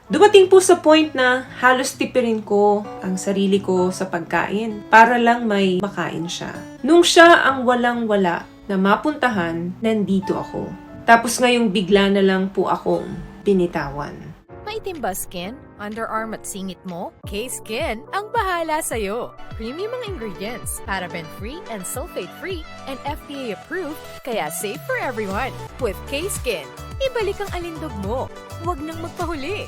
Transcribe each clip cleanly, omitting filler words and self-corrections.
Dumating po sa point na halos tipirin ko ang sarili ko sa pagkain para lang may makain siya. Nung siya ang walang-wala na mapuntahan, nandito ako. Tapos ngayong bigla na lang po akong binitawan. Maitim ba skin? Underarm at singit mo? K-Skin ang bahala sa'yo. Premium ang ingredients, paraben-free and sulfate-free, and FDA-approved, kaya safe for everyone. With K-Skin, ibalik ang alindog mo. Huwag nang magpahuli.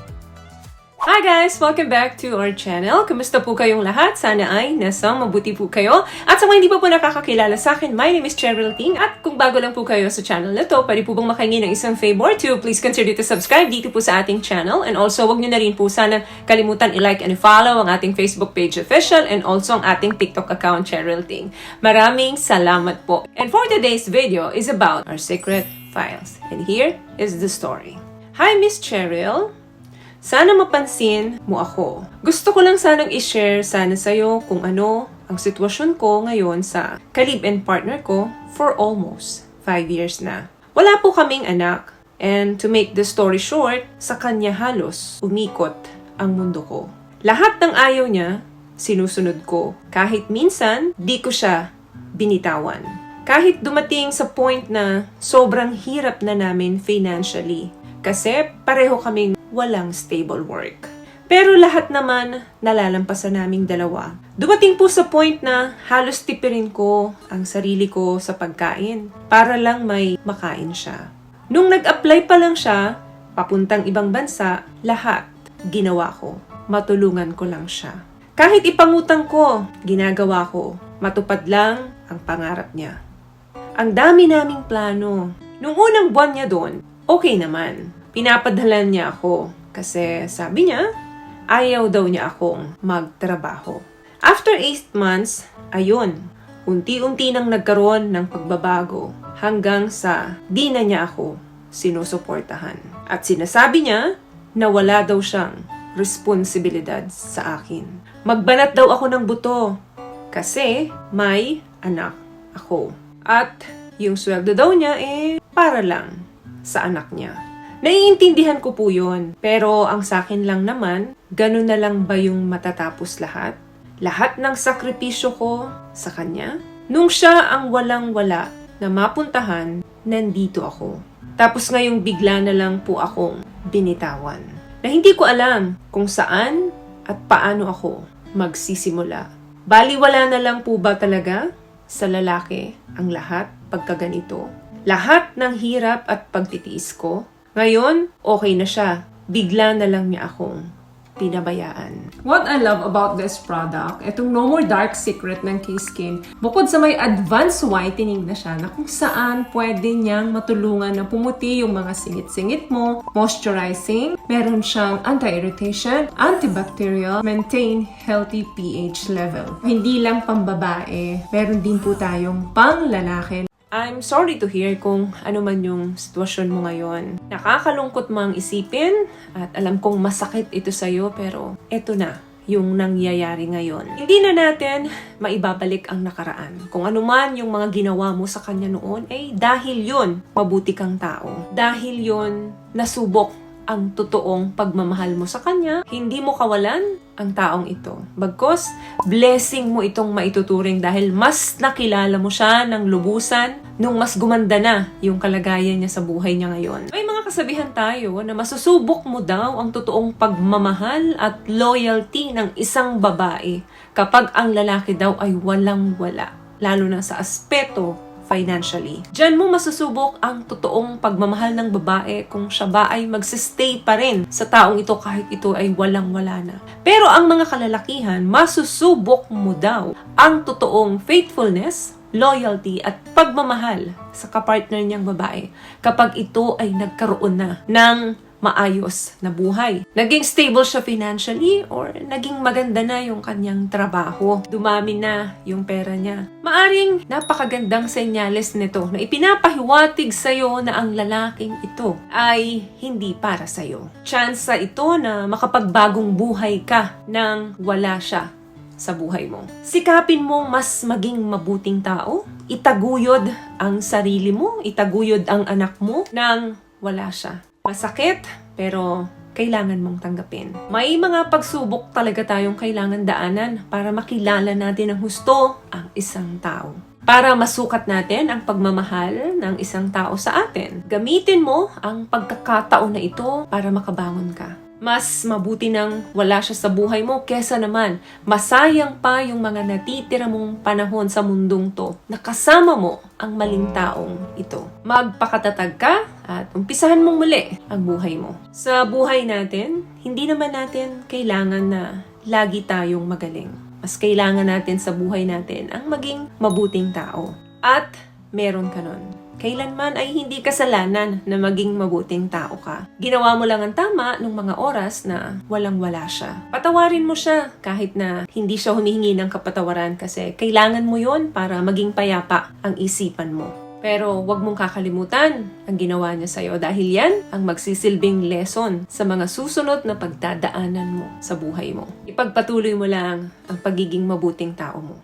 Hi guys! Welcome back to our channel. Kumusta po kayong lahat? Sana ay nasa mabuti po kayo. At sa mga hindi pa po nakakakilala sa akin, my name is Cheryl Ting. At kung bago lang po kayo sa channel na to, pwede po bang makahingi ng isang favor to please consider to subscribe dito po sa ating channel. And also, wag nyo na rin po sana kalimutan i-like and follow ang ating Facebook page official and also ang ating TikTok account, Cheryl Ting. Maraming salamat po. And for today's video is about our secret files. And here is the story. Hi Miss Cheryl! Sana mapansin mo ako. Gusto ko lang sanang i-share sana sa'yo kung ano ang sitwasyon ko ngayon sa ka-live-in partner ko for almost 5 years na. Wala po kaming anak. And to make the story short, sa kanya halos umikot ang mundo ko. Lahat ng ayaw niya, sinusunod ko. Kahit minsan, di ko siya binitawan. Kahit dumating sa point na sobrang hirap na namin financially. Kasi pareho kaming walang stable work. Pero lahat naman nalalampasan naming dalawa. Dumating po sa point na halos tipirin ko ang sarili ko sa pagkain para lang may makain siya. Nung nag-apply pa lang siya, papuntang ibang bansa, lahat ginawa ko. Matulungan ko lang siya. Kahit ipangutang ko, ginagawa ko. Matupad lang ang pangarap niya. Ang dami naming plano. Nung unang buwan niya doon, okay naman. Pinapadhalan niya ako kasi sabi niya, ayaw daw niya akong magtrabaho. After 8 months, ayun, unti-unti nang nagkaroon ng pagbabago hanggang sa di na niya ako sinusuportahan. At sinasabi niya na wala daw siyang responsibilidad sa akin. Magbanat daw ako ng buto kasi may anak ako. At yung sweldo daw niya para lang sa anak niya. Naiintindihan ko po yun. Pero ang sakin lang naman, ganun na lang ba yung matatapos lahat? Lahat ng sakripisyo ko sa kanya? Nung siya ang walang-wala na mapuntahan, nandito ako. Tapos ngayong bigla na lang po akong binitawan. Na hindi ko alam kung saan at paano ako magsisimula. Baliwala na lang po ba talaga sa lalaki ang lahat pagkaganito? Lahat ng hirap at pagtitiis ko, ngayon, okay na siya. Bigla na lang niya akong pinabayaan. What I love about this product, itong No More Dark Secret ng K-Skin, bukod sa may advanced whitening na siya na kung saan pwede niyang matulungan na pumuti yung mga singit-singit mo, moisturizing, meron siyang anti-irritation, antibacterial, maintain healthy pH level. Hindi lang pambabae, meron din po tayong pang lalaki. I'm sorry to hear kung ano man yung sitwasyon mo ngayon. Nakakalungkot mang isipin at alam kong masakit ito sa'yo pero eto na yung nangyayari ngayon. Hindi na natin maibabalik ang nakaraan. Kung ano man yung mga ginawa mo sa kanya noon, dahil yun, mabuti kang tao. Dahil yun, nasubok ang totoong pagmamahal mo sa kanya, hindi mo kawalan ang taong ito. Bagkus, blessing mo itong maituturing dahil mas nakilala mo siya ng lubusan nung mas gumanda na yung kalagayan niya sa buhay niya ngayon. May mga kasabihan tayo na masusubok mo daw ang totoong pagmamahal at loyalty ng isang babae kapag ang lalaki daw ay walang-wala, lalo na sa aspeto financially. Diyan mo masusubok ang totoong pagmamahal ng babae kung siya ba ay magsistay pa rin sa taong ito kahit ito ay walang-wala na. Pero ang mga kalalakihan, masusubok mo daw ang totoong faithfulness, loyalty at pagmamahal sa kapartner niyang babae kapag ito ay nagkaroon na ng maayos na buhay. Naging stable siya financially or naging maganda na yung kanyang trabaho. Dumami na yung pera niya. Maaring napakagandang senyales nito na ipinapahiwatig sa'yo na ang lalaking ito ay hindi para sa'yo. Chance ito na makapagbagong buhay ka nang wala siya sa buhay mo. Sikapin mong mas maging mabuting tao. Itaguyod ang sarili mo, itaguyod ang anak mo nang wala siya. Masakit, pero kailangan mong tanggapin. May mga pagsubok talaga tayong kailangan daanan para makilala natin ng husto ang isang tao. Para masukat natin ang pagmamahal ng isang tao sa atin, gamitin mo ang pagkakataon na ito para makabangon ka. Mas mabuti nang wala siya sa buhay mo kesa naman masayang pa yung mga natitira mong panahon sa mundong to na kasama mo ang maling taong ito. Magpakatatag ka at umpisahan mong muli ang buhay mo. Sa buhay natin, hindi naman natin kailangan na lagi tayong magaling. Mas kailangan natin sa buhay natin ang maging mabuting tao. At meron ka nun. Kailanman ay hindi kasalanan na maging mabuting tao ka. Ginawa mo lang ang tama nung mga oras na walang-wala siya. Patawarin mo siya kahit na hindi siya humihingi ng kapatawaran kasi kailangan mo yon para maging payapa ang isipan mo. Pero wag mong kakalimutan ang ginawa niya sa'yo dahil yan ang magsisilbing lesson sa mga susunod na pagdadaanan mo sa buhay mo. Ipagpatuloy mo lang ang pagiging mabuting tao mo.